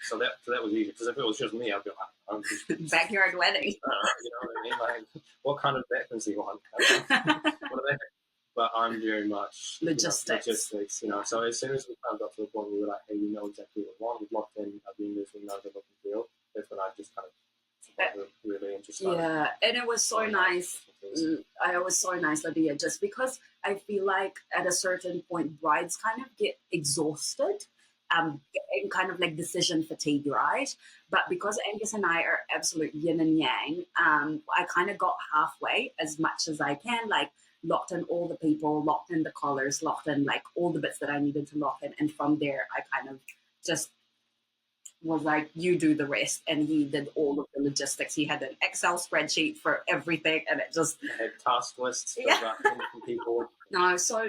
so that was easy. Because if it was just me, I'd be like, I'm just backyard wedding. You know what I mean? Like, what kind of veterans do you want? What are they? But I'm very much logistics. So as soon as we kind of got to the point, we were like, hey, we know exactly what we want. We've locked in our vendors, we know the look and feel. That's when I just kind of really interested. Yeah, and it was so nice. It was so nice, Lydia, just because I feel like at a certain point, brides kind of get exhausted. And kind of like decision fatigue, right? But because Angus and I are absolute yin and yang, I kind of got halfway as much as I can, like locked in all the people, locked in the collars, locked in like all the bits that I needed to lock in. And from there, I kind of just was like, you do the rest. And he did all of the logistics. He had an Excel spreadsheet for everything. And it just... I had task lists from people. No, so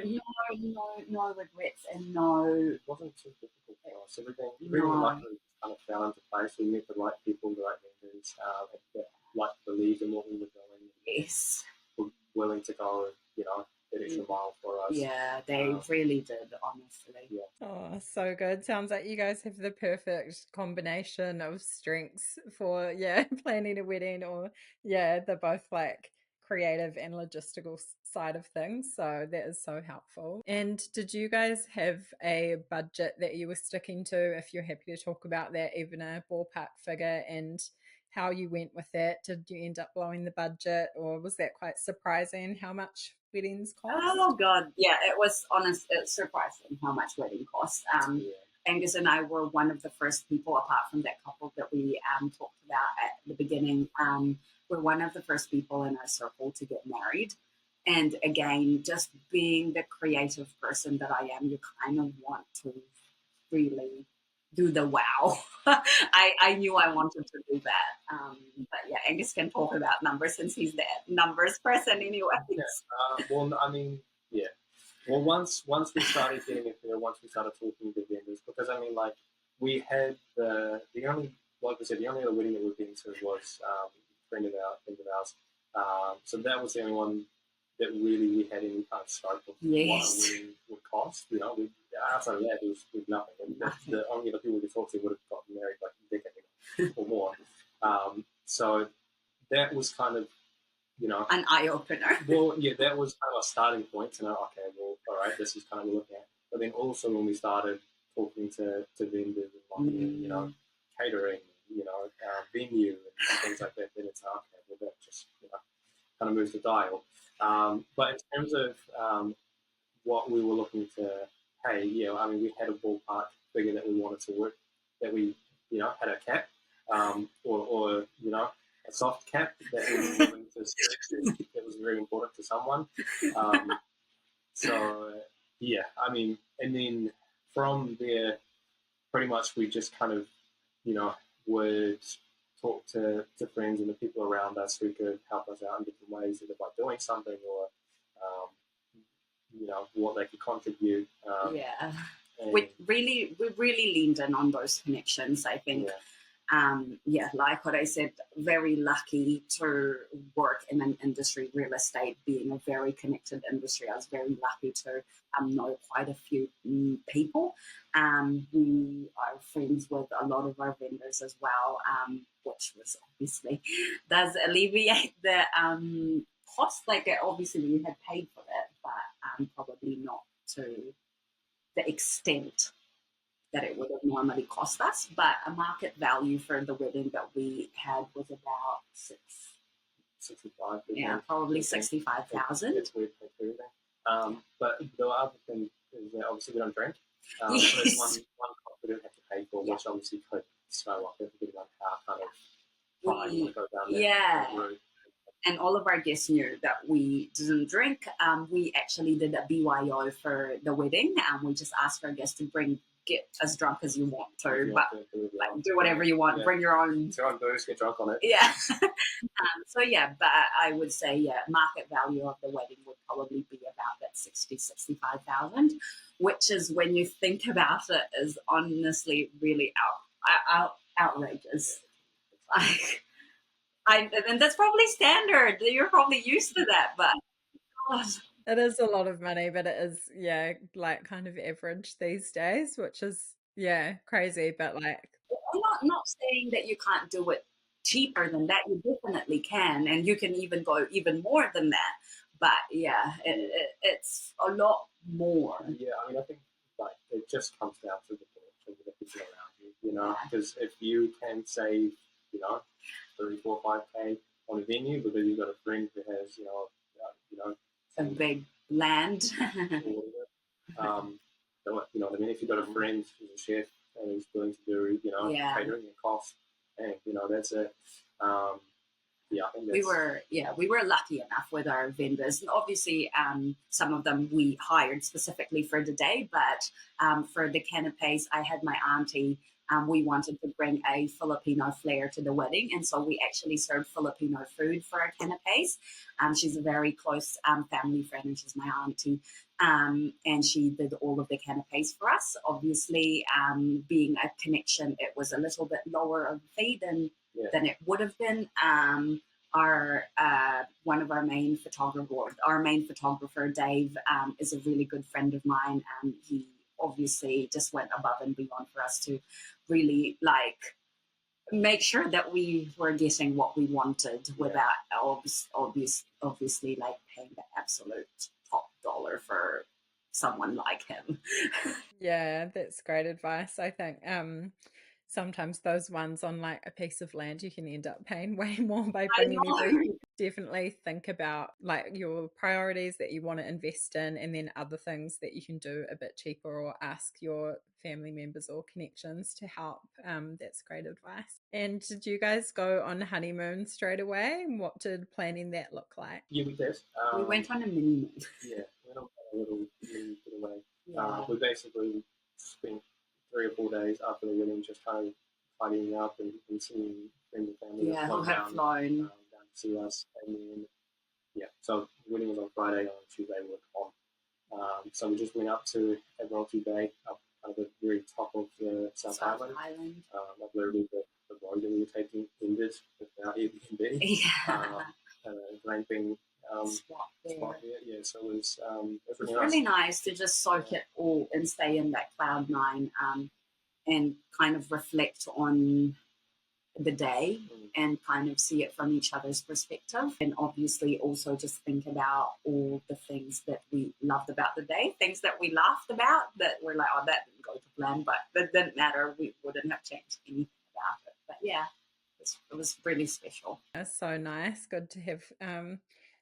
no regrets, and no... It wasn't too difficult for us. Everything luckily kind of fell into place. We met the right people, the right vendors, that like believed in what we were doing. Yes. Were willing to go, an extra mile for us. Yeah, they really did, honestly. Yeah. Oh, so good. Sounds like you guys have the perfect combination of strengths for, planning a wedding, or, they're both like creative and logistical side of things. So that is so helpful. And did you guys have a budget that you were sticking to? If you're happy to talk about that, even a ballpark figure, and how you went with that. Did you end up blowing the budget, or was that quite surprising how much weddings cost? Oh God, yeah, it was honest. It's surprising how much wedding cost. Angus and I were one of the first people, apart from that couple that we talked about at the beginning. We're one of the first people in our circle to get married. And again, just being the creative person that I am, you kind of want to really do the wow. I knew I wanted to do that. But yeah, Angus can talk about numbers since he's the numbers person anyway. Yeah. Well, I mean, yeah. Well, once we started getting it there, once we started talking to vendors, because I mean, like, we had the only, like I said, the only other wedding that we've been to was a friend of ours. So that was the only one that really we had any kind of scope of what a wedding would cost. You know, outside of that, it was nothing. And the only other people we talked to would have gotten married like a decade or more. So that was kind of, you know, an eye-opener. Well, yeah, that was kind of a starting point to know, okay, well, all right, this is kind of what we're looking at. But then also when we started talking to vendors and you know, catering, you know, venue and things like that, then it's okay, well, that just, you know, kind of moves the dial. But in terms of what we were looking to pay, yeah, I mean, we had a ballpark figure that we wanted to work, that we, you know, had a cap, or you know, a soft cap that we were willing to stretch. That was very important to someone. So yeah, I mean, and then from there, pretty much we just kind of, you know, would talk to friends and the people around us who could help us out in different ways, either by doing something or, you know, what they could contribute. We really leaned in on those connections, I think. Like what I said, very lucky to work in an industry, real estate being a very connected industry. I was very lucky to know quite a few people. We are friends with a lot of our vendors as well, which was obviously does alleviate the cost. Like obviously we had paid for it, but probably not to the extent that it would have normally cost us. But a market value for the wedding that we had was about 65. Yeah, probably 65,000. It's weird for everything. But the other thing is that obviously we don't drink. Yes. So it's one cost we didn't have to pay for, which obviously could slow up everything like how kind of fine to go down that route. And all of our guests knew that we didn't drink. We actually did a BYO for the wedding. We just asked our guests to get as drunk as you want to, but do whatever you want. Bring your own booze, get drunk on it. Yeah. But I would say, market value of the wedding would probably be about that 65,000, which is, when you think about it, is honestly really outrageous. Like, and that's probably standard. You're probably used to that, but God. It is a lot of money, but it is, like kind of average these days, which is, crazy, but like. I'm not saying that you can't do it cheaper than that. You definitely can, and you can even go even more than that. But it's a lot more. Yeah, I mean, I think like it just comes down to the people around you, you know, because if you can save, you know, 3, 4, 5K on a venue because you've got a friend who has, you know, a big land. You know what I mean? If you've got a friend who's a chef and who's willing to do, you know, catering and cost, and you know, that's it. I think we were lucky enough with our vendors, and obviously some of them we hired specifically for the day, but for the canapes, I had my auntie. We wanted to bring a Filipino flair to the wedding, and so we actually served Filipino food for our canapes. She's a very close family friend, and she's my auntie, and she did all of the canapes for us. Obviously, being a connection, it was a little bit lower of fee than it would have been. One of our main photographer, Dave, is a really good friend of mine. He obviously just went above and beyond for us to really make sure that we were getting what we wanted without obviously like paying the absolute top dollar for someone like him. Yeah, that's great advice. I think sometimes those ones on like a piece of land, you can end up paying way more by I bringing know. everything. Definitely think about like your priorities that you want to invest in, and then other things that you can do a bit cheaper, or ask your family members or connections to help. That's great advice. And did you guys go on honeymoon straight away? What did planning that look like? Yeah, we did. We went on a mini moon. Yeah, we went on a little mini getaway. Yeah. We basically spent 3 or 4 days after the wedding just kind of tidying up and seeing friends and family that Yeah, who flown had down flown. down to see us. And then, yeah, so the wedding was on Friday, on Tuesday we were on. So we just went up to Admiralty Bay, up at the very top of the South Island. Like literally the road that we were taking ended with our Airbnb. Yeah. Glamping Spot there. Yeah, so it was It's really nice to just soak it all and stay in that cloud nine, and kind of reflect on the day and kind of see it from each other's perspective, and obviously also just think about all the things that we loved about the day, things that we laughed about that were like, oh, that didn't go to plan, but that didn't matter, we wouldn't have changed anything about it. But yeah, it was really special. That's so nice. Good to have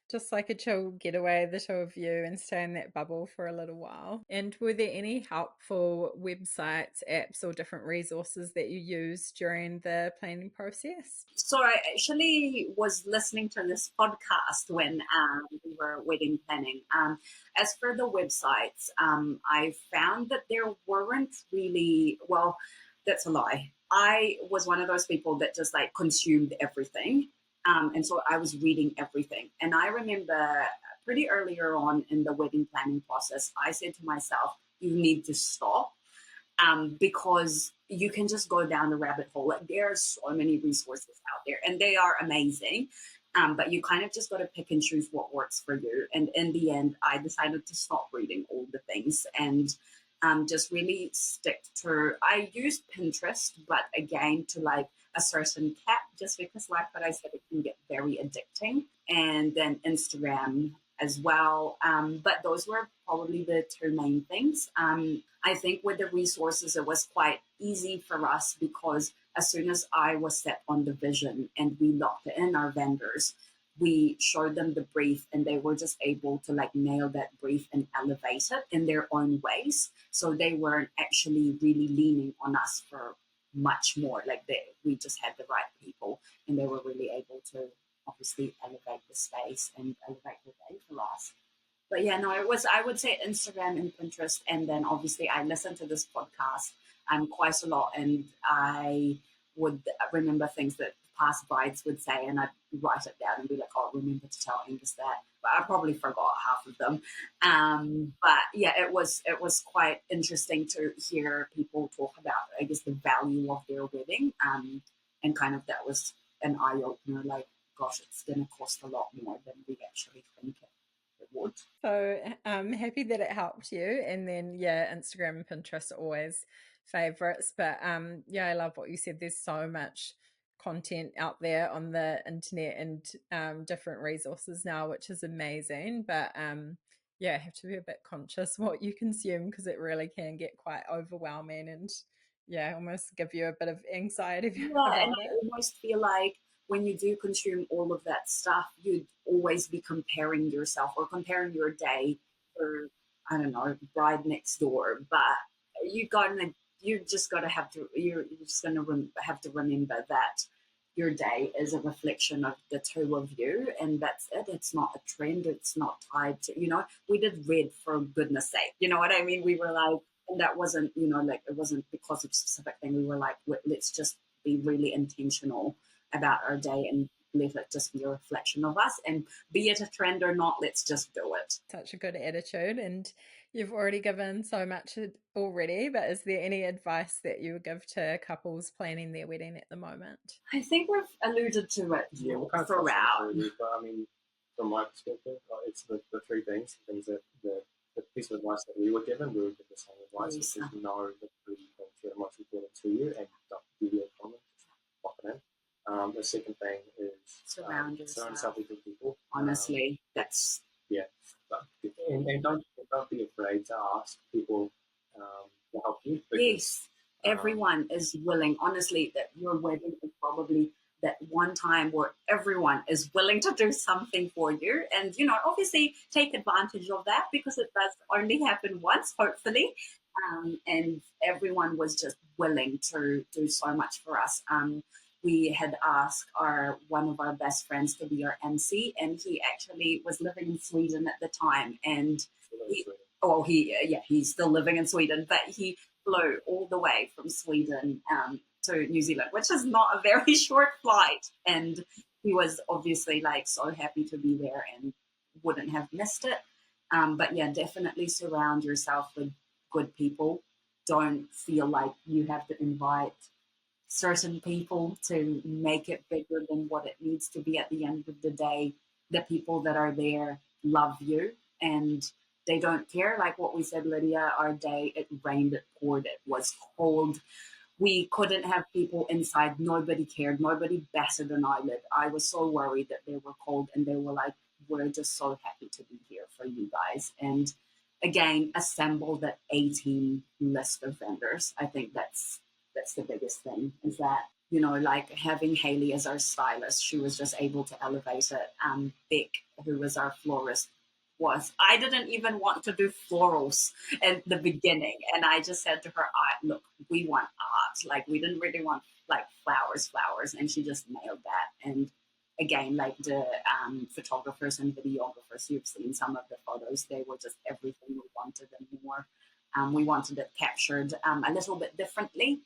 just like a chill getaway, the two of you, and stay in that bubble for a little while. And were there any helpful websites, apps, or different resources that you used during the planning process? So I actually was listening to this podcast when we were wedding planning. As for the websites, I found that there weren't really, well, that's a lie. I was one of those people that just like consumed everything. And so I was reading everything. And I remember pretty earlier on in the wedding planning process, I said to myself, you need to stop, because you can just go down the rabbit hole. Like, there are so many resources out there and they are amazing. But you kind of just got to pick and choose what works for you. And in the end, I decided to stop reading all the things and just really stick to, I use Pinterest, but again, to like a certain cap, just because, like what I said, it can get very addicting. And then Instagram as well. But those were probably the two main things. I think with the resources, it was quite easy for us because as soon as I was set on the vision and we locked in our vendors, we showed them the brief and they were just able to like nail that brief and elevate it in their own ways. So they weren't actually really leaning on us for much more. Like we just had the right people and they were really able to obviously elevate the space and elevate the day for us. But yeah, no, it was, I would say Instagram and Pinterest. And then obviously I listened to this podcast quite a lot, and I would remember things that past brides would say, and I'd write it down and be like, oh, remember to tell Angus that. But I probably forgot half of them. But yeah, it was quite interesting to hear people talk about, I guess, the value of their wedding. And kind of that was an eye opener, like, gosh, it's going to cost a lot more than we actually think it would. So I'm happy that it helped you. And then, yeah, Instagram and Pinterest are always favorites. But yeah, I love what you said. There's so much content out there on the internet and different resources now, which is amazing. But yeah, have to be a bit conscious what you consume, because it really can get quite overwhelming and yeah, almost give you a bit of anxiety Yeah, and about I it. almost feel like when you do consume all of that stuff, you'd always be comparing yourself or comparing your day for, I don't know, bride next door. But you gotta, you just gotta have to, you're just gonna have to remember that your day is a reflection of the two of you, and that's it. It's not a trend. It's not tied to, we did red for goodness sake. You know what I mean? We were like, and that wasn't, like, it wasn't because of a specific thing. We were like, let's just be really intentional about our day and let it just be a reflection of us, and be it a trend or not, let's just do it. Such a good attitude, and you've already given so much already, but is there any advice that you would give to couples planning their wedding at the moment? I think we've alluded to it throughout. But I mean, from my perspective, it's the three things that the piece of advice that we were given, we were given the same advice, which is know the three things that are most important to you and don't give you a promise, lock it The second thing is Surround yourself with good people. Honestly, that's But, and don't be afraid to ask people to help you. Yes, everyone is willing. Honestly, that your wedding is probably that one time where everyone is willing to do something for you. And, obviously take advantage of that because it does only happen once, hopefully. And everyone was just willing to do so much for us. We had asked one of our best friends to be our MC, and he actually was living in Sweden at the time. And he's still living in Sweden, but he flew all the way from Sweden to New Zealand, which is not a very short flight. And he was obviously like so happy to be there and wouldn't have missed it. But yeah, definitely surround yourself with good people. Don't feel like you have to invite certain people to make it bigger than what it needs to be. At the end of the day, the people that are there love you and they don't care. Like what we said, Lydia, our day, it rained, it poured, it was cold. We couldn't have people inside. Nobody cared. Nobody batted an eyelid. I was so worried that they were cold and they were like, we're just so happy to be here for you guys. And again, assemble that 18 list of vendors. I think that's the biggest thing is that, like having Haley as our stylist, she was just able to elevate it. Beck, who was our florist, I didn't even want to do florals at the beginning. And I just said to her, look, we want art. Like we didn't really want like flowers. And she just nailed that. And again, like the photographers and videographers, you've seen some of the photos, they were just everything we wanted and more. We wanted it captured a little bit differently.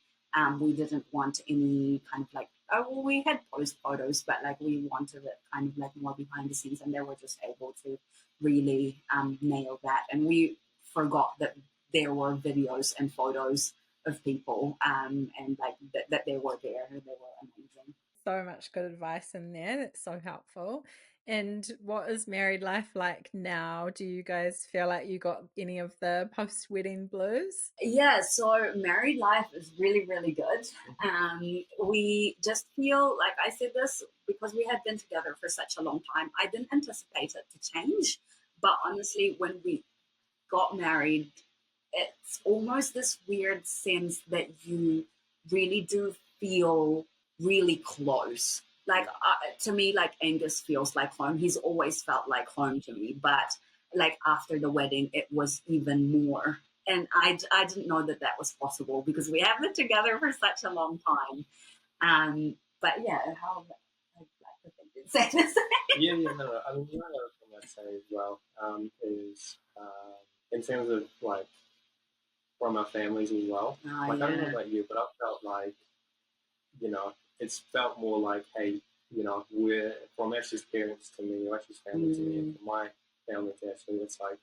We didn't want any kind of like, we had post photos, but like we wanted it kind of like more behind the scenes, and they were just able to really nail that. And we forgot that there were videos and photos of people and like that they were there. They were amazing. So much good advice in there. That's so helpful. And what is married life like now? Do you guys feel like you got any of the post-wedding blues? Yeah, so married life is really, really good. We just feel, like I said this, because we had been together for such a long time, I didn't anticipate it to change. But honestly, when we got married, it's almost this weird sense that you really do feel really close. Like to me, like Angus feels like home. He's always felt like home to me, but like after the wedding, it was even more. And I didn't know that was possible because we have been together for such a long time. But yeah, how I'd like to think it's safe to say. Yeah, no. I mean, the other thing I'd say as well is in terms of like from our families as well. I don't know about you, but I felt like, it's felt more like, hey, we're from Ashley's parents to me, or Ashley's family to me, and from my family to Ashley. It's like,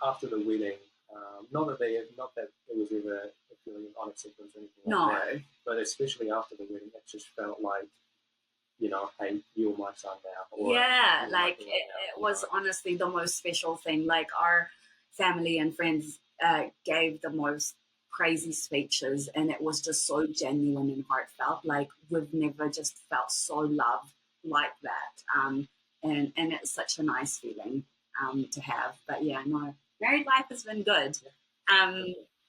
after the wedding, not that it was ever a feeling of unacceptance or anything like that, but especially after the wedding, it just felt like, hey, you're my son now. Or, it was honestly the most special thing. Like our family and friends gave the most crazy speeches, and it was just so genuine and heartfelt. Like we've never just felt so loved like that. And it's such a nice feeling to have. But yeah, no, married life has been good.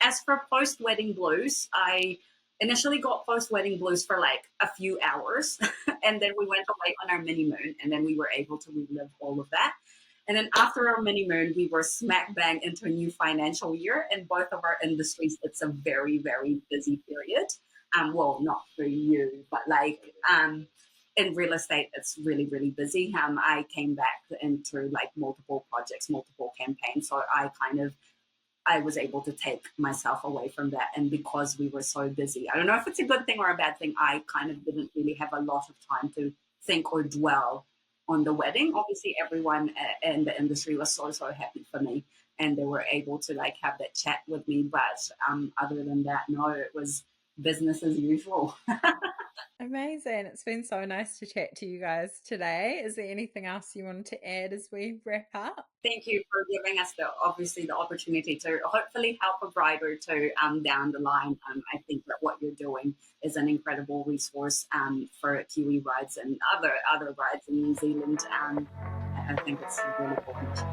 As for post-wedding blues, I initially got post-wedding blues for like a few hours, and then we went away on our mini moon, and then we were able to relive all of that. And then after our mini moon, we were smack bang into a new financial year. In both of our industries, it's a very, very busy period. Well, not for you, but like in real estate, it's really, really busy. I came back into like multiple projects, multiple campaigns. So I was able to take myself away from that. And because we were so busy, I don't know if it's a good thing or a bad thing, I kind of didn't really have a lot of time to think or dwell on the wedding. Obviously, everyone in the industry was so, so happy for me, and they were able to like have that chat with me. But other than that, no, it was business as usual. Amazing. It's been so nice to chat to you guys today. Is there anything else you wanted to add as we wrap up? Thank you for giving us obviously the opportunity to hopefully help a bride or two down the line. I think that what you're doing is an incredible resource for Kiwi brides and other brides in New Zealand. I think it's really important.